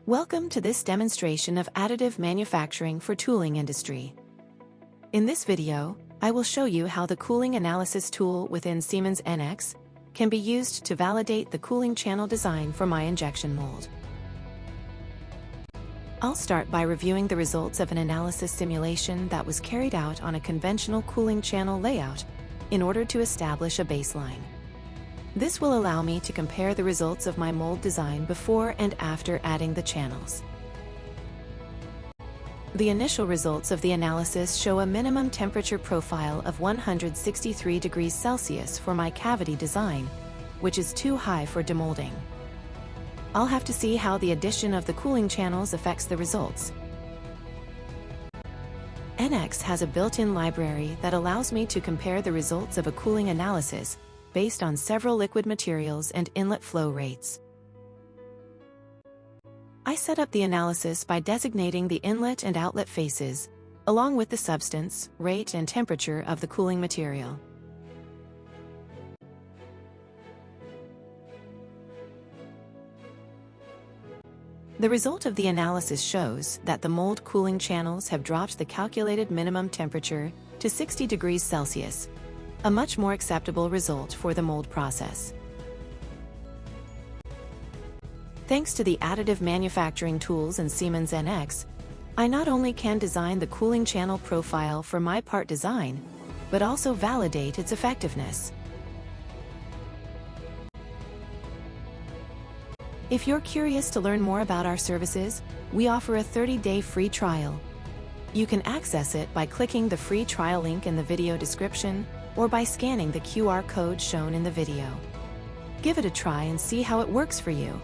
Welcome to this demonstration of additive manufacturing for tooling industry. In this video, I will show you how the cooling analysis tool within Siemens NX can be used to validate the cooling channel design for my injection mold. I'll start by reviewing the results of an analysis simulation that was carried out on a conventional cooling channel layout in order to establish a baseline. This will allow me to compare the results of my mold design before and after adding the channels. The initial results of the analysis show a minimum temperature profile of 163 degrees Celsius for my cavity design, which is too high for demolding. I'll have to see how the addition of the cooling channels affects the results. NX has a built-in library that allows me to compare the results of a cooling analysis based on several liquid materials and inlet flow rates. I set up the analysis by designating the inlet and outlet faces, along with the substance, rate, and temperature of the cooling material. The result of the analysis shows that the mold cooling channels have dropped the calculated minimum temperature to 60 degrees Celsius, a much more acceptable result for the mold process. Thanks to the additive manufacturing tools in Siemens NX, I not only can design the cooling channel profile for my part design, but also validate its effectiveness. If you're curious to learn more about our services, we offer a 30-day free trial. You can access it by clicking the free trial link in the video description or by scanning the QR code shown in the video. Give it a try and see how it works for you.